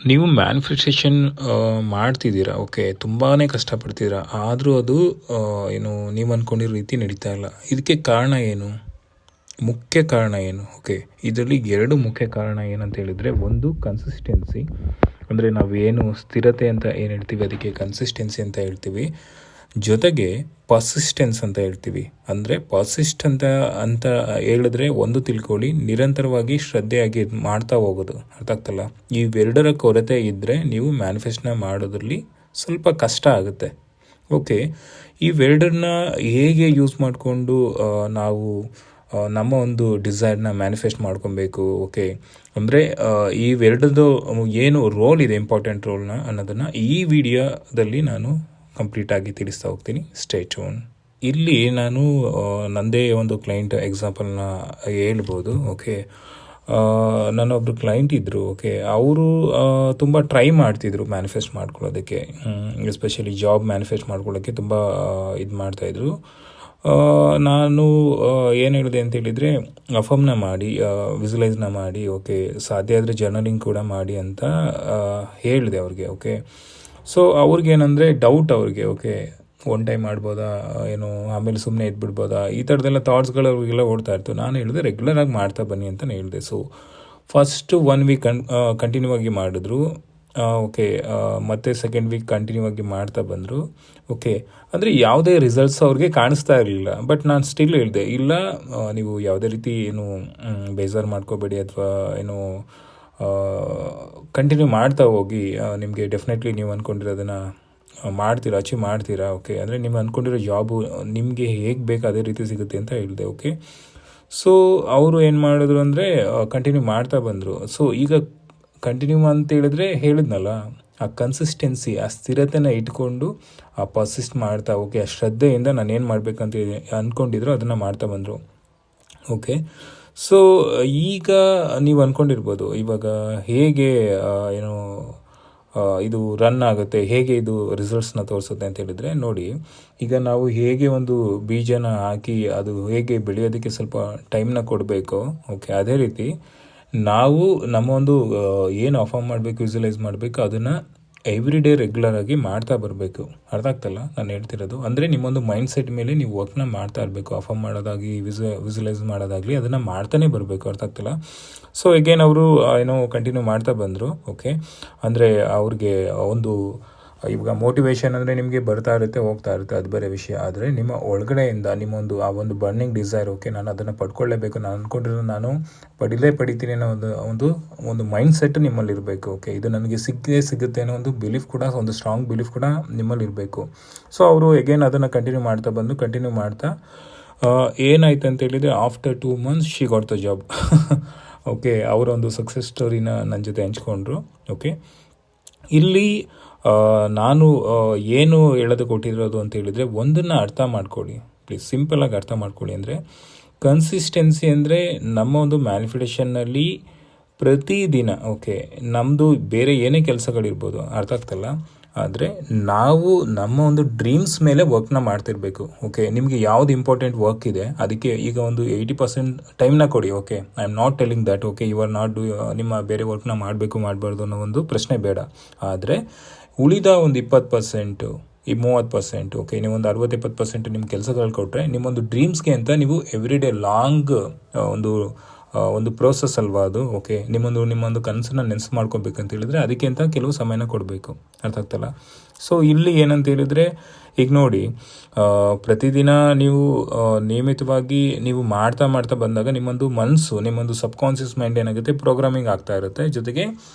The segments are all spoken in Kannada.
ನೀವು ಮ್ಯಾನಿಫೆಸ್ಟೇಷನ್ ಮಾಡ್ತಿದ್ದೀರಾ, ಓಕೆ, ತುಂಬಾ ಕಷ್ಟಪಡ್ತಿದ್ದೀರಾ, ಆದರೂ ಅದು ಏನು ನೀವು ಅಂದ್ಕೊಂಡಿರೋ ರೀತಿ ನಡೀತಾ ಇಲ್ಲ. ಇದಕ್ಕೆ ಕಾರಣ ಏನು? ಮುಖ್ಯ ಕಾರಣ ಏನು? ಓಕೆ, ಇದರಲ್ಲಿ ಎರಡು ಮುಖ್ಯ ಕಾರಣ ಏನಂತ ಹೇಳಿದರೆ, ಒಂದು ಕನ್ಸಿಸ್ಟೆನ್ಸಿ, ಅಂದರೆ ನಾವೇನು ಸ್ಥಿರತೆ ಅಂತ ಏನು ಹೇಳ್ತೀವಿ ಅದಕ್ಕೆ ಕನ್ಸಿಸ್ಟೆನ್ಸಿ ಅಂತ ಹೇಳ್ತೀವಿ. ಜೊತೆಗೆ ಪರ್ಸಿಸ್ಟೆನ್ಸ್ ಅಂತ ಹೇಳ್ತೀವಿ. ಅಂದರೆ ಪರ್ಸಿಸ್ಟ್ ಅಂತ ಹೇಳಿದ್ರೆ ಒಂದು ತಿಳ್ಕೊಳ್ಳಿ, ನಿರಂತರವಾಗಿ ಶ್ರದ್ಧೆಯಾಗಿ ಮಾಡ್ತಾ ಹೋಗೋದು. ಅರ್ಥ ಆಗ್ತಲ್ಲ? ಇವೆರಡರ ಕೊರತೆ ಇದ್ದರೆ ನೀವು ಮ್ಯಾನಿಫೆಸ್ಟ್ನ ಮಾಡೋದ್ರಲ್ಲಿ ಸ್ವಲ್ಪ ಕಷ್ಟ ಆಗುತ್ತೆ. ಓಕೆ, ಇವೆರಡನ್ನ ಹೇಗೆ ಯೂಸ್ ಮಾಡಿಕೊಂಡು ನಾವು ನಮ್ಮ ಒಂದು ಡಿಸೈರ್ನ ಮ್ಯಾನಿಫೆಸ್ಟ್ ಮಾಡ್ಕೊಬೇಕು. ಓಕೆ, ಅಂದರೆ ಇವೆರಡದು ಏನು ರೋಲ್ ಇದೆ, ಇಂಪಾರ್ಟೆಂಟ್ ರೋಲ್ನ ಅನ್ನೋದನ್ನು ಈ ವಿಡಿಯೋದಲ್ಲಿ ನಾನು ಕಂಪ್ಲೀಟಾಗಿ ತಿಳಿಸ್ತಾ ಹೋಗ್ತೀನಿ. Stay tune. ಇಲ್ಲಿ ನಾನು ನನ್ನದೇ ಒಂದು ಕ್ಲೈಂಟ್ ಎಕ್ಸಾಂಪಲ್ನ ಹೇಳ್ಬೋದು. ಓಕೆ, ನನ್ನೊಬ್ಬರು ಕ್ಲೈಂಟ್ ಇದ್ದರು. ಓಕೆ, ಅವರು ತುಂಬ ಟ್ರೈ ಮಾಡ್ತಿದ್ರು ಮ್ಯಾನಿಫೆಸ್ಟ್ ಮಾಡ್ಕೊಳ್ಳೋದಕ್ಕೆ, ಎಸ್ಪೆಷಲಿ ಜಾಬ್ ಮ್ಯಾನಿಫೆಸ್ಟ್ ಮಾಡ್ಕೊಳ್ಳೋಕ್ಕೆ ತುಂಬ ಇದು ಮಾಡ್ತಾಯಿದ್ರು. ನಾನು ಏನು ಹೇಳಿದೆ ಅಂತ ಹೇಳಿದರೆ, ಅಫರ್ಮ್ನ ಮಾಡಿ, ವಿಜುವಲೈಸ್ನ ಮಾಡಿ, ಓಕೆ, ಸಾಧ್ಯ ಆದರೆ ಜರ್ನಲಿಂಗ್ ಕೂಡ ಮಾಡಿ ಅಂತ ಹೇಳಿದೆ ಅವ್ರಿಗೆ. ಓಕೆ, ಸೊ ಅವ್ರಿಗೇನಂದರೆ ಡೌಟ್ ಅವ್ರಿಗೆ. ಓಕೆ, ಒನ್ ಟೈಮ್ ಮಾಡ್ಬೋದಾ ಏನು, ಆಮೇಲೆ ಸುಮ್ಮನೆ ಇದ್ಬಿಡ್ಬೋದಾ, ಈ ಥರದ್ದೆಲ್ಲ ಥಾಟ್ಸ್ಗಳು ಅವ್ರಿಗೆಲ್ಲ ಓಡ್ತಾ ಇರ್ತು. ನಾನು ಹೇಳಿದೆ ರೆಗ್ಯುಲರಾಗಿ ಮಾಡ್ತಾ ಬನ್ನಿ ಅಂತ ಹೇಳಿದೆ. ಸೊ ಫಸ್ಟು 1 ವೀಕ್ ಕಂಟಿನ್ಯೂ ಆಗಿ ಮಾಡಿದ್ರು. ಓಕೆ, ಮತ್ತು ಸೆಕೆಂಡ್ ವೀಕ್ ಕಂಟಿನ್ಯೂ ಆಗಿ ಮಾಡ್ತಾ ಬಂದರು. ಓಕೆ, ಅಂದರೆ ಯಾವುದೇ ರಿಸಲ್ಟ್ಸ್ ಅವ್ರಿಗೆ ಕಾಣಿಸ್ತಾ ಇರಲಿಲ್ಲ. ಬಟ್ ನಾನು ಸ್ಟಿಲ್ ಹೇಳಿದೆ, ಇಲ್ಲ ನೀವು ಯಾವುದೇ ರೀತಿ ಏನು ಬೇಜಾರು ಮಾಡ್ಕೋಬೇಡಿ, ಅಥವಾ ಏನು ಕಂಟಿನ್ಯೂ ಮಾಡ್ತಾ ಹೋಗಿ, ನಿಮಗೆ ಡೆಫಿನೆಟ್ಲಿ ನೀವು ಅಂದ್ಕೊಂಡಿರೋದನ್ನು ಮಾಡ್ತೀರಾ, ಅಚೀವ್ ಮಾಡ್ತೀರಾ. ಓಕೆ, ಅಂದರೆ ನೀವು ಅಂದ್ಕೊಂಡಿರೋ ಜಾಬು ನಿಮಗೆ ಹೇಗೆ ಬೇಕು ಅದೇ ರೀತಿ ಸಿಗುತ್ತೆ ಅಂತ ಹೇಳಿದೆ. ಓಕೆ, ಸೊ ಅವರು ಏನು ಮಾಡಿದ್ರು ಅಂದರೆ ಕಂಟಿನ್ಯೂ ಮಾಡ್ತಾ ಬಂದರು. ಸೊ ಈಗ ಕಂಟಿನ್ಯೂ ಅಂತ ಹೇಳಿದ್ನಲ್ಲ, ಆ ಕನ್ಸಿಸ್ಟೆನ್ಸಿ, ಆ ಸ್ಥಿರತೆನ ಇಟ್ಕೊಂಡು ಆ ಪರ್ಸಿಸ್ಟ್ ಮಾಡ್ತಾ, ಓಕೆ, ಆ ಶ್ರದ್ಧೆಯಿಂದ ನಾನು ಏನು ಮಾಡಬೇಕಂತ ಅಂದ್ಕೊಂಡಿದ್ರು ಅದನ್ನು ಮಾಡ್ತಾ ಬಂದರು. ಓಕೆ, ಸೊ ಈಗ ನೀವು ಅಂದ್ಕೊಂಡಿರ್ಬೋದು, ಇವಾಗ ಹೇಗೆ ಏನು ಇದು ರನ್ ಆಗುತ್ತೆ, ಹೇಗೆ ಇದು ರಿಸಲ್ಟ್ಸ್ನ ತೋರಿಸುತ್ತೆ ಅಂತ ಹೇಳಿದರೆ, ನೋಡಿ, ಈಗ ನಾವು ಹೇಗೆ ಒಂದು ಬೀಜನ ಹಾಕಿ ಅದು ಹೇಗೆ ಬೆಳೆಯೋದಕ್ಕೆ ಸ್ವಲ್ಪ ಟೈಮ್ನ ಕೊಡಬೇಕು. ಓಕೆ, ಅದೇ ರೀತಿ ನಾವು ನಮ್ಮ ಒಂದು ಏನು ಅಫರ್ಮ್ ಮಾಡಬೇಕು, ವಿಜುವಲೈಸ್ ಮಾಡಬೇಕು, ಅದನ್ನು ಎವ್ರಿ ಡೇ ರೆಗ್ಯುಲರಾಗಿ ಮಾಡ್ತಾ ಬರಬೇಕು. ಅರ್ಥ ಆಗ್ತಲ್ಲ ನಾನು ಹೇಳ್ತಿರೋದು? ಅಂದರೆ ನಿಮ್ಮೊಂದು ಮೈಂಡ್ ಸೆಟ್ ಮೇಲೆ ನೀವು ವರ್ಕ್ನ ಮಾಡ್ತಾ ಇರಬೇಕು. ಅಫರ್ಮ್ ಮಾಡೋದಾಗಿ, ವಿಜುವಲೈಸ್ ಮಾಡೋದಾಗಲಿ, ಅದನ್ನು ಮಾಡ್ತಾನೆ ಬರಬೇಕು. ಅರ್ಥ ಆಗ್ತಲ್ಲ? ಸೊ ಎಗೇನ್ ಅವರು ಏನೋ ಕಂಟಿನ್ಯೂ ಮಾಡ್ತಾ ಬಂದರು. ಓಕೆ, ಅಂದರೆ ಅವ್ರಿಗೆ ಒಂದು ಇವಾಗ ಮೋಟಿವೇಶನ್ ಅಂದರೆ ನಿಮಗೆ ಬರ್ತಾ ಇರುತ್ತೆ, ಹೋಗ್ತಾ ಇರುತ್ತೆ, ಅದು ಬೇರೆ ವಿಷಯ. ಆದರೆ ನಿಮ್ಮ ಒಳಗಡೆಯಿಂದ ನಿಮ್ಮೊಂದು ಆ ಒಂದು ಬರ್ನಿಂಗ್ ಡಿಸೈರ್, ಓಕೆ, ನಾನು ಅದನ್ನು ಪಡ್ಕೊಳ್ಳೇಬೇಕು, ನಾನು ಅಂದ್ಕೊಂಡಿರೋ ನಾನು ಪಡಿತೀನಿ ಅನ್ನೋ ಒಂದು ಮೈಂಡ್ ಸೆಟ್ ನಿಮ್ಮಲ್ಲಿ ಇರಬೇಕು. ಓಕೆ, ಇದು ನನಗೆ ಸಿಗುತ್ತೆ ಅನ್ನೋ ಒಂದು ಬಿಲೀಫ್ ಕೂಡ, ಒಂದು ಸ್ಟ್ರಾಂಗ್ ಬಿಲೀಫ್ ಕೂಡ ನಿಮ್ಮಲ್ಲಿ ಇರಬೇಕು. ಸೊ ಅವರು ಎಗೇನ್ ಅದನ್ನು ಕಂಟಿನ್ಯೂ ಮಾಡ್ತಾ ಏನಾಯ್ತು ಅಂತ ಹೇಳಿದರೆ, after 2 months she got the job. Okay, ಅವರೊಂದು ಸಕ್ಸಸ್ ಸ್ಟೋರಿನ ನನ್ನ ಜೊತೆ ಹಂಚ್ಕೊಂಡ್ರು. ಓಕೆ, ಇಲ್ಲಿ ನಾನು ಏನು ಹೇಳೋದು ಕೊಟ್ಟಿರೋದು ಅಂತ ಹೇಳಿದರೆ, ಒಂದನ್ನು ಅರ್ಥ ಮಾಡ್ಕೊಳ್ಳಿ ಪ್ಲೀಸ್, ಸಿಂಪಲಾಗಿ ಅರ್ಥ ಮಾಡ್ಕೊಳ್ಳಿ. ಅಂದರೆ ಕನ್ಸಿಸ್ಟೆನ್ಸಿ ಅಂದರೆ ನಮ್ಮ ಒಂದು ಮ್ಯಾನಿಫೆಸ್ಟೇಷನ್ನಲ್ಲಿ ಪ್ರತಿದಿನ, ಓಕೆ, ನಮ್ಮದು ಬೇರೆ ಏನೇ ಕೆಲಸಗಳಿರ್ಬೋದು, ಅರ್ಥ ಆಗ್ತಲ್ಲ, ಆದರೆ ನಾವು ನಮ್ಮ ಒಂದು ಡ್ರೀಮ್ಸ್ ಮೇಲೆ ವರ್ಕ್ನ ಮಾಡ್ತಿರ್ಬೇಕು. ಓಕೆ, ನಿಮಗೆ ಯಾವುದು ಇಂಪಾರ್ಟೆಂಟ್ ವರ್ಕ್ ಇದೆ ಅದಕ್ಕೆ ಈಗ ಒಂದು 80% ಟೈಮ್ನ ಕೊಡಿ. Okay, I am not telling that okay you are not ನಿಮ್ಮ ಬೇರೆ ವರ್ಕ್ನ ಮಾಡಬಾರ್ದು ಅನ್ನೋ ಒಂದು ಪ್ರಶ್ನೆ ಬೇಡ. ಆದರೆ ಉಳಿದ ಒಂದು 20%, ಈ 30%, ಓಕೆ, ನೀವೊಂದು 60-70% ನಿಮ್ಮ ಕೆಲಸಗಳು ಕೊಟ್ಟರೆ, ನಿಮ್ಮೊಂದು ಡ್ರೀಮ್ಸ್ಗೆ ಅಂತ ನೀವು ಎವ್ರಿ ಡೇ ಲಾಂಗ್ ಒಂದು ಪ್ರೋಸೆಸ್ ಅಲ್ವಾ ಅದು. ಓಕೆ, ನಿಮ್ಮೊಂದು ಕನಸನ್ನು ನೆನೆಸು ಮಾಡ್ಕೊಬೇಕಂತ ಹೇಳಿದರೆ ಅದಕ್ಕೆ ಅಂತ ಕೆಲವು ಸಮಯನ ಕೊಡಬೇಕು. ಅರ್ಥ ಆಗ್ತಲ್ಲ? ಸೊ ಇಲ್ಲಿ ಏನಂತ ಹೇಳಿದರೆ, ಈಗ ನೋಡಿ, ಪ್ರತಿದಿನ ನೀವು ನಿಯಮಿತವಾಗಿ ನೀವು ಮಾಡ್ತಾ ಬಂದಾಗ ನಿಮ್ಮೊಂದು ಮನಸ್ಸು, ನಿಮ್ಮೊಂದು ಸಬ್ಕಾನ್ಷಿಯಸ್ ಮೈಂಡ್ ಏನಾಗುತ್ತೆ, ಪ್ರೋಗ್ರಾಮಿಂಗ್ ಆಗ್ತಾ ಇರುತ್ತೆ. ಜೊತೆಗೆ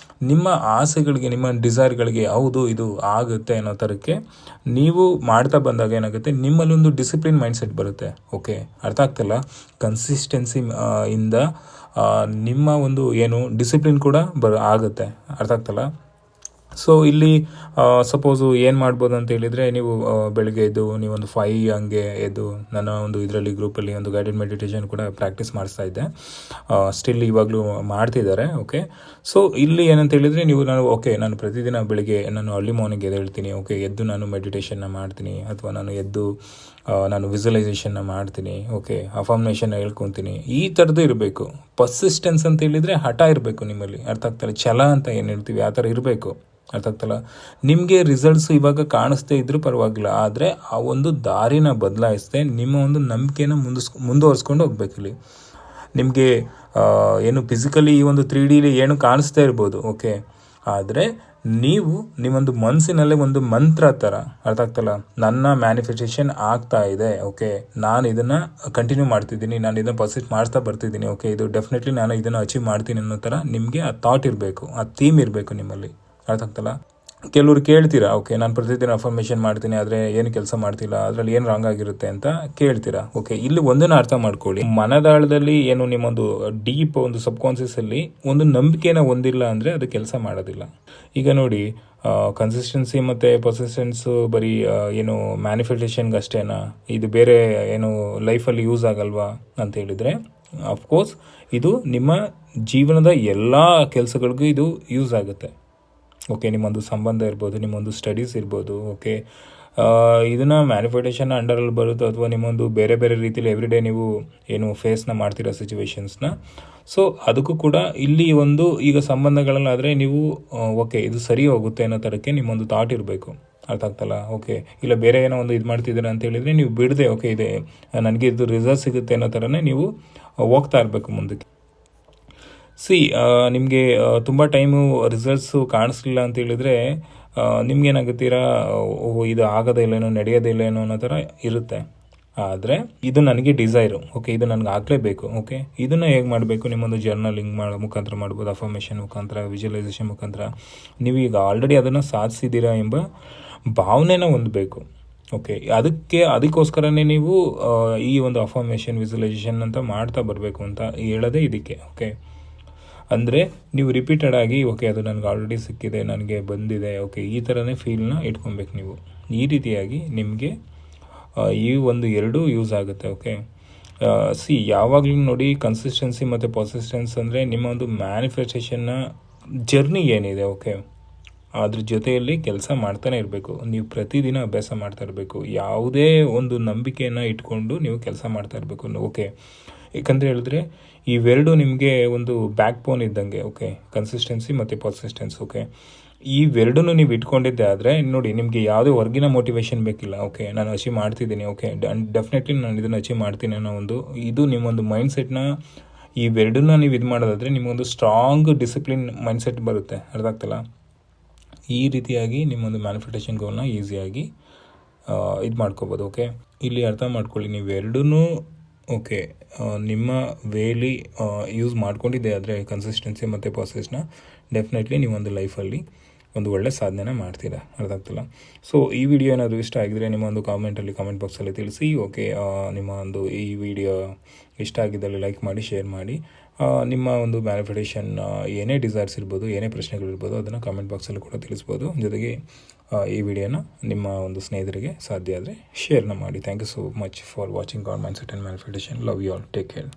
ನಿಮ್ಮ ಆಸೆಗಳಿಗೆ, ನಿಮ್ಮ ಡಿಸೈರ್ಗಳಿಗೆ ಹೌದು ಇದು ಆಗುತ್ತೆ ಅನ್ನೋ ಥರಕ್ಕೆ ನೀವು ಮಾಡ್ತಾ ಬಂದಾಗ ಏನಾಗುತ್ತೆ, ನಿಮ್ಮಲ್ಲಿ ಒಂದು ಡಿಸಿಪ್ಲಿನ್ ಮೈಂಡ್ ಸೆಟ್ ಬರುತ್ತೆ. ಓಕೆ, ಅರ್ಥ ಆಗ್ತಲ್ಲ? ಕನ್ಸಿಸ್ಟೆನ್ಸಿ ಇಂದ ನಿಮ್ಮ ಒಂದು ಏನು ಡಿಸಿಪ್ಲಿನ್ ಕೂಡ ಆಗುತ್ತೆ. ಅರ್ಥ ಆಗ್ತಲ್ಲ? ಸೊ ಇಲ್ಲಿ ಸಪೋಸು ಏನು ಮಾಡ್ಬೋದು ಅಂತ ಹೇಳಿದರೆ, ನೀವು ಬೆಳಗ್ಗೆ ಎದ್ದು ನೀವೊಂದು 5 ಹಂಗೆ ಎದ್ದು, ನನ್ನ ಒಂದು ಇದರಲ್ಲಿ ಗ್ರೂಪಲ್ಲಿ ಒಂದು ಗೈಡೆಡ್ ಮೆಡಿಟೇಷನ್ ಕೂಡ ಪ್ರಾಕ್ಟೀಸ್ ಮಾಡಿಸ್ತಾ ಇದ್ದೆ, ಸ್ಟಿಲ್ ಇವಾಗಲೂ ಮಾಡ್ತಿದ್ದಾರೆ. ಓಕೆ, ಸೊ ಇಲ್ಲಿ ಏನಂತ ಹೇಳಿದರೆ, ನಾನು ಪ್ರತಿದಿನ ಬೆಳಿಗ್ಗೆ ನಾನು ಅರ್ಲಿ ಮಾರ್ನಿಂಗ್ ಹೇಳ್ತೀನಿ. ಓಕೆ, ಎದ್ದು ನಾನು ಮೆಡಿಟೇಷನ್ನ ಮಾಡ್ತೀನಿ, ಅಥವಾ ನಾನು ಎದ್ದು ನಾನು ವಿಜುವಲೈಸೇಷನ್ನ ಮಾಡ್ತೀನಿ. ಓಕೆ, ಅಫರ್ಮೇಷನ್ನ ಹೇಳ್ಕೊತೀನಿ. ಈ ಥರದ್ದು ಇರಬೇಕು. ಪರ್ಸಿಸ್ಟೆನ್ಸ್ ಅಂತ ಹೇಳಿದರೆ ಹಠ ಇರಬೇಕು ನಿಮ್ಮಲ್ಲಿ, ಅರ್ಥ ಆಗ್ತಾರೆ. ಛಲ ಅಂತ ಏನು ಹೇಳ್ತೀವಿ, ಆ ಥರ ಇರಬೇಕು, ಅರ್ಥ ಆಗ್ತಲ್ಲ. ನಿಮಗೆ ರಿಸಲ್ಟ್ಸ್ ಇವಾಗ ಕಾಣಿಸ್ತೇ ಇದ್ರೂ ಪರವಾಗಿಲ್ಲ, ಆದರೆ ಆ ಒಂದು ದಾರಿನ ಬದಲಾಯಿಸದೆ ನಿಮ್ಮ ಒಂದು ನಂಬಿಕೆನ ಮುಂದುವರಿಸ್ಕೊಂಡು ಹೋಗ್ಬೇಕು. ಇಲ್ಲಿ ನಿಮಗೆ ಏನು ಫಿಸಿಕಲಿ ಈ ಒಂದು 3Dಲಿ ಏನು ಕಾಣಿಸ್ತಾ ಇರ್ಬೋದು. ಓಕೆ, ಆದರೆ ನೀವು ನಿಮ್ಮೊಂದು ಮನಸ್ಸಿನಲ್ಲೇ ಒಂದು ಮಂತ್ರ ಥರ, ಅರ್ಥ ಆಗ್ತಲ್ಲ, ನನ್ನ ಮ್ಯಾನಿಫೆಸ್ಟೇಷನ್ ಆಗ್ತಾ ಇದೆ. ಓಕೆ, ನಾನು ಇದನ್ನು ಕಂಟಿನ್ಯೂ ಮಾಡ್ತಿದ್ದೀನಿ, ನಾನು ಇದನ್ನು ಪರ್ಸಿಸ್ಟ್ ಮಾಡ್ತಾ ಬರ್ತಿದ್ದೀನಿ. ಓಕೆ, ಇದು ಡೆಫಿನೆಟ್ಲಿ ನಾನು ಇದನ್ನು ಅಚೀವ್ ಮಾಡ್ತೀನಿ ಅನ್ನೋ ಥರ ನಿಮಗೆ ಆ ಥಾಟ್ ಇರಬೇಕು, ಆ ಥೀಮ್ ಇರಬೇಕು ನಿಮ್ಮಲ್ಲಿ, ಅರ್ಥ ಆಗ್ತಲ್ಲ. ಕೆಲವ್ರು ಕೇಳ್ತೀರಾ, ಓಕೆ ನಾನು ಪ್ರತಿದಿನ ಅಫರ್ಮೇಷನ್ ಮಾಡ್ತೀನಿ, ಆದರೆ ಏನು ಕೆಲಸ ಮಾಡ್ತಿಲ್ಲ, ಅದರಲ್ಲಿ ಏನು ರಾಂಗ್ ಆಗಿರುತ್ತೆ ಅಂತ ಕೇಳ್ತೀರಾ. ಓಕೆ, ಇಲ್ಲಿ ಒಂದನ್ನು ಅರ್ಥ ಮಾಡ್ಕೊಳ್ಳಿ, ಮನದಾಳದಲ್ಲಿ ಏನು ನಿಮ್ಮೊಂದು ಡೀಪ್ ಒಂದು ಸಬ್ಕಾನ್ಷಿಯಸಲ್ಲಿ ಒಂದು ನಂಬಿಕೆನ ಹೊಂದಿಲ್ಲ ಅಂದರೆ ಅದು ಕೆಲಸ ಮಾಡೋದಿಲ್ಲ. ಈಗ ನೋಡಿ, ಕನ್ಸಿಸ್ಟೆನ್ಸಿ ಮತ್ತು ಪರ್ಸಿಸ್ಟೆನ್ಸು ಬರೀ ಏನು ಮ್ಯಾನಿಫೆಸ್ಟೇಷನ್ಗೆ ಅಷ್ಟೇನಾ, ಇದು ಬೇರೆ ಏನು ಲೈಫಲ್ಲಿ ಯೂಸ್ ಆಗಲ್ವಾ ಅಂತ ಹೇಳಿದರೆ, ಅಫ್ಕೋರ್ಸ್ ಇದು ನಿಮ್ಮ ಜೀವನದ ಎಲ್ಲ ಕೆಲಸಗಳಿಗೂ ಇದು ಯೂಸ್ ಆಗುತ್ತೆ. ಓಕೆ, ನಿಮ್ಮೊಂದು ಸಂಬಂಧ ಇರ್ಬೋದು, ನಿಮ್ಮೊಂದು ಸ್ಟಡೀಸ್ ಇರ್ಬೋದು. ಓಕೆ, ಇದನ್ನು ಮ್ಯಾನಿಫೆಸ್ಟೇಷನ್ ಅಂಡರಲ್ಲಿ ಬರುತ್ತೋ, ಅಥವಾ ನಿಮ್ಮೊಂದು ಬೇರೆ ಬೇರೆ ರೀತಿಯಲ್ಲಿ ಎವ್ರಿಡೇ ನೀವು ಏನು ಫೇಸ್ನ ಮಾಡ್ತಿರೋ ಸಿಚುವೇಶನ್ಸ್ನ. ಸೊ ಅದಕ್ಕೂ ಕೂಡ ಇಲ್ಲಿ ಒಂದು ಈಗ ಸಂಬಂಧಗಳಲ್ಲಾದರೆ ನೀವು ಓಕೆ ಇದು ಸರಿ ಹೋಗುತ್ತೆ ಅನ್ನೋ ಥರಕ್ಕೆ ನಿಮ್ಮೊಂದು ಥಾಟ್ ಇರಬೇಕು, ಅರ್ಥ ಆಗ್ತಲ್ಲ. ಓಕೆ, ಇಲ್ಲ ಬೇರೆ ಏನೋ ಒಂದು ಇದು ಮಾಡ್ತಿದ್ದೀರ ಅಂತ ಹೇಳಿದರೆ ನೀವು ಬಿಡದೆ, ಓಕೆ ಇದೆ ನನಗೆ ಇದು ರಿಸಲ್ಟ್ ಸಿಗುತ್ತೆ ಅನ್ನೋ ಥರನೇ ನೀವು ಹೋಗ್ತಾ ಇರಬೇಕು ಮುಂದಕ್ಕೆ. ನಿಮಗೆ ತುಂಬ ಟೈಮು ರಿಸಲ್ಟ್ಸು ಕಾಣಿಸ್ಲಿಲ್ಲ ಅಂತ ಹೇಳಿದರೆ ನಿಮ್ಗೇನಾಗುತ್ತೀರಾ, ಇದು ಆಗೋದೇ ಇಲ್ಲೇನೋ, ನಡೆಯೋದೇ ಇಲ್ಲೇನೋ ಅನ್ನೋ ಥರ ಇರುತ್ತೆ. ಆದರೆ ಇದು ನನಗೆ ಡಿಸೈರು, ಓಕೆ ಇದು ನನಗೆ ಆಗಲೇಬೇಕು. ಓಕೆ, ಇದನ್ನು ಹೇಗೆ ಮಾಡಬೇಕು, ನಿಮ್ಮೊಂದು ಜರ್ನಲಿಂಗ್ ಮುಖಾಂತರ ಮಾಡ್ಬೋದು, ಅಫರ್ಮೇಷನ್ ಮುಖಾಂತರ, ವಿಜುವಲೈಸೇಷನ್ ಮುಖಾಂತರ. ನೀವು ಈಗ ಆಲ್ರೆಡಿ ಅದನ್ನು ಸಾಧಿಸಿದ್ದೀರಾ ಎಂಬ ಭಾವನೆನ ಹೊಂದಬೇಕು. ಓಕೆ, ಅದಕ್ಕೋಸ್ಕರನೇ ನೀವು ಈ ಒಂದು ಅಫರ್ಮೇಷನ್ ವಿಜುವಲೈಸೇಷನ್ ಅಂತ ಮಾಡ್ತಾ ಬರಬೇಕು ಅಂತ ಹೇಳೋದೇ ಇದಕ್ಕೆ. ಓಕೆ, ಅಂದರೆ ನೀವು ರಿಪೀಟೆಡ್ ಆಗಿ ಓಕೆ ಅದು ನನಗೆ ಆಲ್ರೆಡಿ ಸಿಕ್ಕಿದೆ, ನನಗೆ ಬಂದಿದೆ, ಓಕೆ ಈ ಥರನೇ ಫೀಲ್ನ ಇಟ್ಕೊಬೇಕು ನೀವು. ಈ ರೀತಿಯಾಗಿ ನಿಮಗೆ ಈ ಒಂದು ಎರಡೂ ಯೂಸ್ ಆಗುತ್ತೆ. ಓಕೆ, ಯಾವಾಗಲೂ ನೋಡಿ, ಕನ್ಸಿಸ್ಟೆನ್ಸಿ ಮತ್ತು ಪರ್ಸಿಸ್ಟೆನ್ಸ್ ಅಂದರೆ ನಿಮ್ಮ ಒಂದು ಮ್ಯಾನಿಫೆಸ್ಟೇಷನ್ನ ಜರ್ನಿ ಏನಿದೆ, ಓಕೆ ಅದ್ರ ಜೊತೆಯಲ್ಲಿ ಕೆಲಸ ಮಾಡ್ತಾನೆ ಇರಬೇಕು. ನೀವು ಪ್ರತಿದಿನ ಅಭ್ಯಾಸ ಮಾಡ್ತಾ ಇರಬೇಕು. ಯಾವುದೇ ಒಂದು ನಂಬಿಕೆಯನ್ನು ಇಟ್ಕೊಂಡು ನೀವು ಕೆಲಸ ಮಾಡ್ತಾ ಇರಬೇಕು. ಓಕೆ, ಏಕೆಂದರೆ ಹೇಳಿದ್ರೆ ಇವೆರಡು ನಿಮಗೆ ಒಂದು ಬ್ಯಾಕ್ ಬೋನ್ ಇದ್ದಂಗೆ. ಓಕೆ, ಕನ್ಸಿಸ್ಟೆನ್ಸಿ ಮತ್ತು ಪರ್ಸಿಸ್ಟೆನ್ಸ್. ಓಕೆ, ಇವೆರಡೂ ನೀವು ಇಟ್ಕೊಂಡಿದ್ದೆ ಆದರೆ ನೋಡಿ, ನಿಮಗೆ ಯಾವುದೇ ಹೊರಗಿನ ಮೋಟಿವೇಶನ್ ಬೇಕಿಲ್ಲ. ಓಕೆ, ನಾನು ಅಚೀವ್ ಮಾಡ್ತಿದ್ದೀನಿ, ಓಕೆ ಡೆಫಿನೆಟ್ಲಿ ನಾನು ಇದನ್ನು ಅಚೀವ್ ಮಾಡ್ತೀನಿ ಅನ್ನೋ ಇದು ನಿಮ್ಮೊಂದು ಮೈಂಡ್ಸೆಟ್ನ, ಇವೆರಡನ್ನ ನೀವು ಇದು ಮಾಡೋದಾದರೆ ನಿಮಗೊಂದು ಸ್ಟ್ರಾಂಗ್ ಡಿಸಿಪ್ಲಿನ್ ಮೈಂಡ್ಸೆಟ್ ಬರುತ್ತೆ, ಅರ್ಥ ಆಗ್ತಲ್ಲ. ಈ ರೀತಿಯಾಗಿ ನಿಮ್ಮೊಂದು ಮ್ಯಾನಿಫೆಸ್ಟೇಷನ್ ಗೋಲ್ನ ಈಸಿಯಾಗಿ ಇದು ಮಾಡ್ಕೋಬೋದು. ಓಕೆ, ಇಲ್ಲಿ ಅರ್ಥ ಮಾಡ್ಕೊಳ್ಳಿ, ನೀವೆರಡೂ ಓಕೆ ನಿಮ್ಮ ವೇಲಿ ಯೂಸ್ ಮಾಡ್ಕೊಂಡಿದ್ದೆ ಆದರೆ ಕನ್ಸಿಸ್ಟೆನ್ಸಿ ಮತ್ತು ಪರ್ಸಿಸ್ಟೆನ್ಸ್ನ, ಡೆಫಿನೆಟ್ಲಿ ನೀವೊಂದು ಲೈಫಲ್ಲಿ ಒಂದು ಒಳ್ಳೆ ಸಾಧನೆನ ಮಾಡ್ತೀರಾ, ಅರ್ಥ ಆಗ್ತಿಲ್ಲ. ಸೊ ಈ ವಿಡಿಯೋ ಏನಾದರೂ ಇಷ್ಟ ಆಗಿದರೆ ನಿಮ್ಮ ಒಂದು ಕಾಮೆಂಟ್ ಬಾಕ್ಸಲ್ಲಿ ತಿಳಿಸಿ. ಓಕೆ, ನಿಮ್ಮ ಒಂದು ಈ ವಿಡಿಯೋ ಇಷ್ಟ ಆಗಿದ್ದಲ್ಲಿ ಲೈಕ್ ಮಾಡಿ, ಶೇರ್ ಮಾಡಿ. ನಿಮ್ಮ ಒಂದು ಮ್ಯಾನಿಫೆಸ್ಟೇಷನ್ ಏನೇ ಡಿಸೈರ್ಸ್ ಇರ್ಬೋದು, ಏನೇ ಪ್ರಶ್ನೆಗಳಿರ್ಬೋದು, ಅದನ್ನು ಕಾಮೆಂಟ್ ಬಾಕ್ಸಲ್ಲಿ ಕೂಡ ತಿಳಿಸ್ಬೋದು. ಜೊತೆಗೆ ಈ ವಿಡಿಯೋನ ನಿಮ್ಮ ಒಂದು ಸ್ನೇಹಿತರಿಗೆ ಸಾಧ್ಯ ಆದರೆ ಶೇರ್ನ ಮಾಡಿ. Thank you so much for watching god mindset and manifestation. Love you all, take care.